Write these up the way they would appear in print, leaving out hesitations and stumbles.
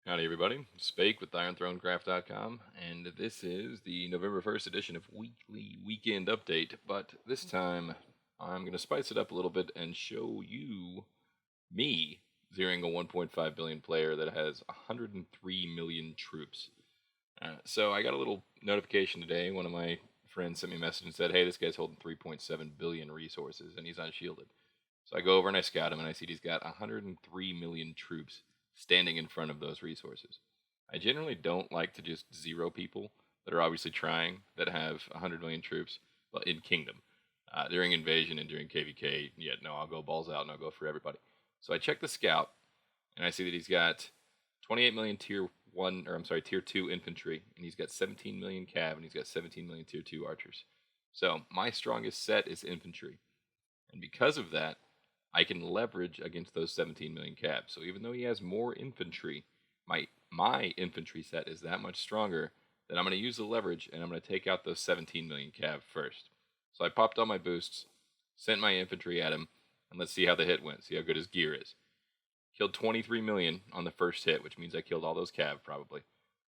Howdy, everybody. Spake with IronThroneCraft.com, and this is the November 1st edition of Weekly Weekend Update. But this time, I'm going to spice it up a little bit and show you me zeroing a 1.5 billion player that has 103 million troops. So I got a little notification today. One of my friends sent me a message and said, "Hey, this guy's holding 3.7 billion resources, and he's unshielded." So I go over and I scout him, and I see he's got 103 million troops standing in front of those resources. I generally don't like to just zero people that are obviously trying that have 100 million troops, but in Kingdom. During Invasion and during KVK, yeah, no, I'll go balls out and I'll go for everybody. So I check the scout, and I see that he's got 28 million tier 2 infantry, and he's got 17 million cav, and he's got 17 million tier 2 archers. So my strongest set is infantry. And because of that, I can leverage against those 17 million cav. So even though he has more infantry, my infantry set is that much stronger that I'm going to use the leverage, and I'm going to take out those 17 million cav first. So I popped all my boosts, sent my infantry at him, and let's see how the hit went. See how good his gear is. Killed 23 million on the first hit, which means I killed all those cav probably.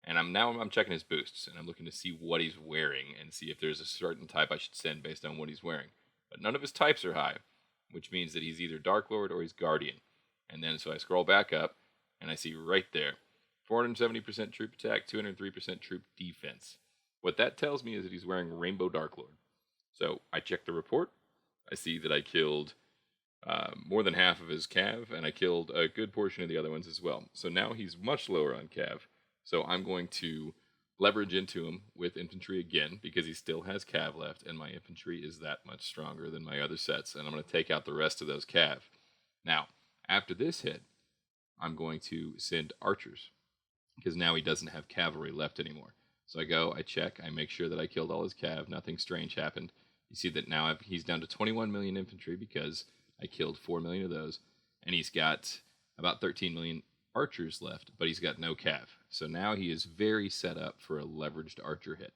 And I'm checking his boosts, and I'm looking to see what he's wearing and see if there's a certain type I should send based on what he's wearing. But none of his types are high, which means that he's either Dark Lord or he's Guardian. And then so I scroll back up, and I see right there, 470% troop attack, 203% troop defense. What that tells me is that he's wearing Rainbow Dark Lord. So I check the report. I see that I killed more than half of his cav, and I killed a good portion of the other ones as well. So now he's much lower on cav. So I'm going to leverage into him with infantry again because he still has cav left, and my infantry is that much stronger than my other sets, and I'm going to take out the rest of those cav. Now, after this hit, I'm going to send archers because now he doesn't have cavalry left anymore. So I go, I check, I make sure that I killed all his cav, nothing strange happened. You see that now he's down to 21 million infantry because I killed 4 million of those, and he's got about 13 million archers left, but he's got no cav. So now he is very set up for a leveraged archer hit.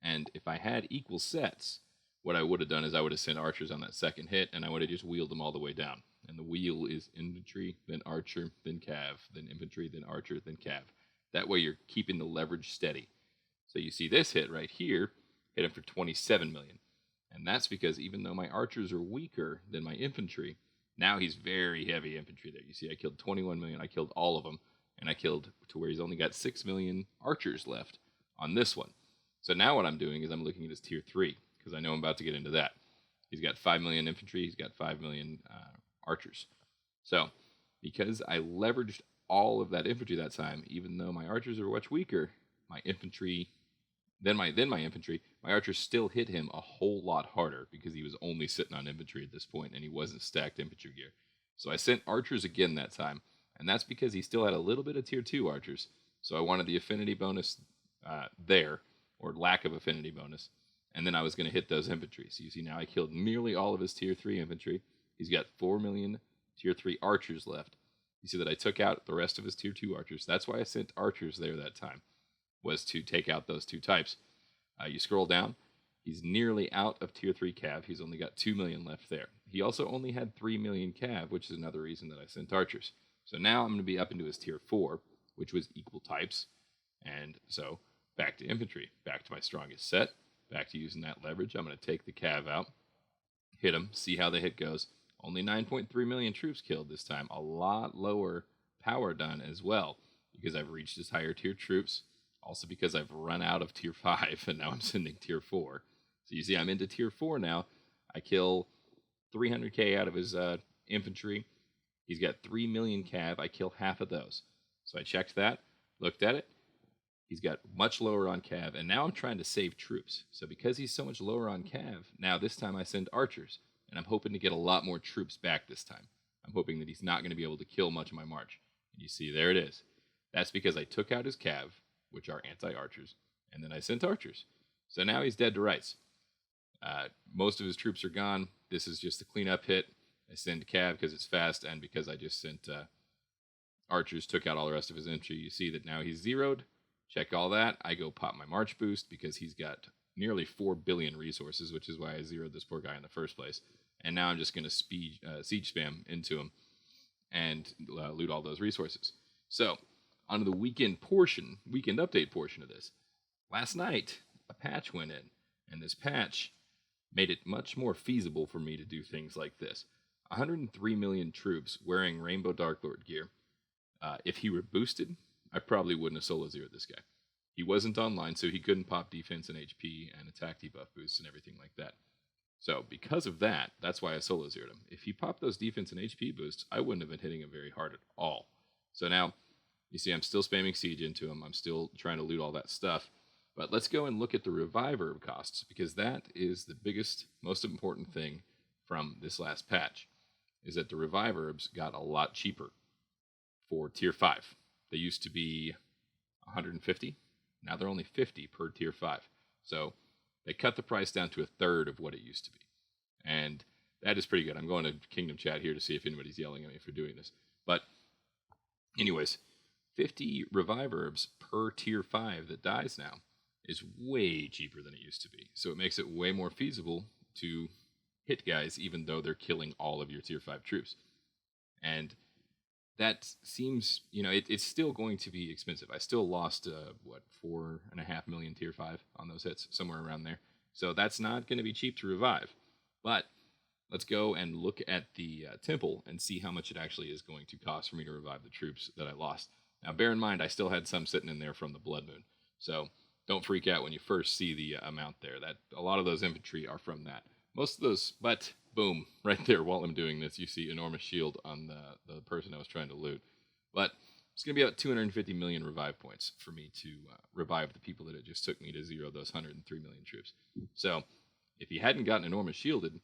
And if I had equal sets, what I would have done is I would have sent archers on that second hit, and I would have just wheeled them all the way down. And the wheel is infantry, then archer, then cav, then infantry, then archer, then cav. That way you're keeping the leverage steady. So you see this hit right here, hit him for 27 million. And that's because even though my archers are weaker than my infantry, now he's very heavy infantry there. You see, I killed 21 million. I killed all of them. And I killed to where he's only got 6 million archers left on this one. So now what I'm doing is I'm looking at his tier 3, because I know I'm about to get into that. He's got 5 million infantry. He's got 5 million archers. So because I leveraged all of that infantry that time, even though my archers are much weaker, my infantry my archers still hit him a whole lot harder because he was only sitting on infantry at this point and he wasn't stacked infantry gear. So I sent archers again that time, and that's because he still had a little bit of tier 2 archers. So I wanted the affinity bonus there, or lack of affinity bonus, and then I was going to hit those infantry. So you see now I killed nearly all of his tier 3 infantry. He's got 4 million tier 3 archers left. You see that I took out the rest of his tier 2 archers. That's why I sent archers there that time, was to take out those two types. You scroll down, he's nearly out of tier 3 cav. He's only got 2 million left there. He also only had 3 million cav, which is another reason that I sent archers. So now I'm going to be up into his tier 4, which was equal types. And so back to infantry, back to my strongest set, back to using that leverage. I'm going to take the cav out, hit him, see how the hit goes. Only 9.3 million troops killed this time. A lot lower power done as well because I've reached his higher tier troops. Also because I've run out of tier 5 and now I'm sending tier 4. So you see I'm into tier 4 now. I kill 300k out of his infantry. He's got 3 million cav. I kill half of those. So I checked that, looked at it. He's got much lower on cav, and now I'm trying to save troops. So because he's so much lower on cav, now this time I send archers, and I'm hoping to get a lot more troops back this time. I'm hoping that he's not going to be able to kill much of my march. And you see, there it is. That's because I took out his cav, which are anti-archers, and then I sent archers. So now he's dead to rights. Most of his troops are gone. This is just a cleanup hit. I send cav because it's fast, and because I just sent archers, took out all the rest of his infantry. You see that now he's zeroed. Check all that. I go pop my march boost because he's got nearly 4 billion resources, which is why I zeroed this poor guy in the first place. And now I'm just going to siege spam into him and loot all those resources. So on to the weekend update portion of this. Last night, a patch went in, and this patch made it much more feasible for me to do things like this. 103 million troops wearing Rainbow Dark Lord gear. If he were boosted, I probably wouldn't have solo zeroed this guy. He wasn't online, so he couldn't pop defense and HP and attack debuff boosts and everything like that. So because of that, that's why I solo zeroed him. If he popped those defense and HP boosts, I wouldn't have been hitting him very hard at all. So now, you see I'm still spamming siege into him. I'm still trying to loot all that stuff. But let's go and look at the revive herb costs, because that is the biggest, most important thing from this last patch, is that the revive herbs got a lot cheaper for tier 5. They used to be 150. Now they're only 50 per tier 5. So they cut the price down to a third of what it used to be. And that is pretty good. I'm going to Kingdom Chat here to see if anybody's yelling at me for doing this. But anyways, 50 revive herbs per tier 5 that dies now is way cheaper than it used to be. So it makes it way more feasible to hit guys even though they're killing all of your tier 5 troops. And that seems, it's still going to be expensive. I still lost, 4.5 million tier 5 on those hits, somewhere around there. So that's not going to be cheap to revive. But let's go and look at the temple and see how much it actually is going to cost for me to revive the troops that I lost. Now, bear in mind, I still had some sitting in there from the Blood Moon. So don't freak out when you first see the amount there. That a lot of those infantry are from that. Most of those, but boom, right there while I'm doing this, you see enormous shield on the person I was trying to loot. But it's going to be about 250 million revive points for me to revive the people that it just took me to zero those 103 million troops. So if he hadn't gotten enormous shielded,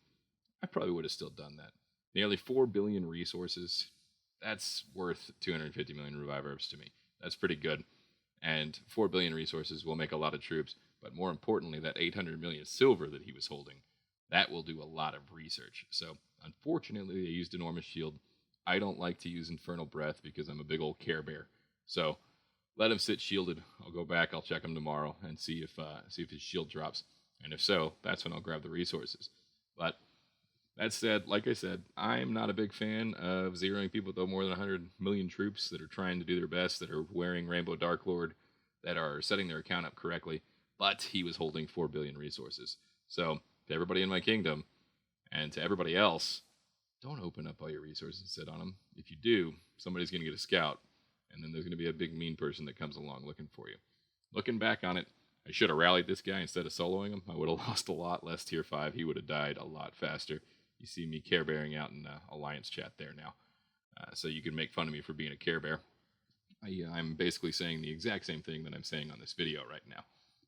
I probably would have still done that. Nearly 4 billion resources. That's worth 250 million revive herbs to me. That's pretty good. And 4 billion resources will make a lot of troops, but more importantly, that 800 million silver that he was holding, that will do a lot of research. So, unfortunately, they used enormous shield. I don't like to use Infernal Breath because I'm a big old Care Bear. So, let him sit shielded. I'll go back, I'll check him tomorrow and see if his shield drops. And if so, that's when I'll grab the resources. But that said, like I said, I'm not a big fan of zeroing people with more than 100 million troops that are trying to do their best, that are wearing Rainbow Dark Lord, that are setting their account up correctly, but he was holding 4 billion resources. So, to everybody in my kingdom, and to everybody else, don't open up all your resources and sit on them. If you do, somebody's going to get a scout, and then there's going to be a big mean person that comes along looking for you. Looking back on it, I should have rallied this guy instead of soloing him. I would have lost a lot less tier 5. He would have died a lot faster. You see me Care Bearing out in Alliance chat there now. So you can make fun of me for being a Care Bear. I'm basically saying the exact same thing that I'm saying on this video right now.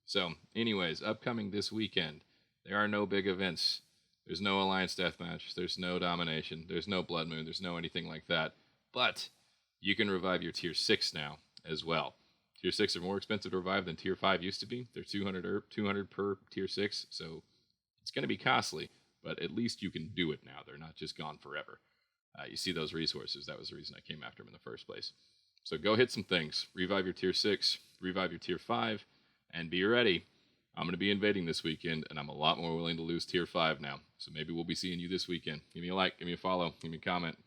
So, anyways, upcoming this weekend, there are no big events. There's no Alliance Deathmatch. There's no Domination. There's no Blood Moon. There's no anything like that. But you can revive your tier 6 now as well. Tier 6 are more expensive to revive than tier 5 used to be. They're 200 per tier 6, so it's going to be costly. But at least you can do it now. They're not just gone forever. You see those resources. That was the reason I came after them in the first place. So go hit some things. Revive your tier 6. Revive your tier 5. And be ready. I'm going to be invading this weekend, and I'm a lot more willing to lose tier 5 now. So maybe we'll be seeing you this weekend. Give me a like. Give me a follow. Give me a comment.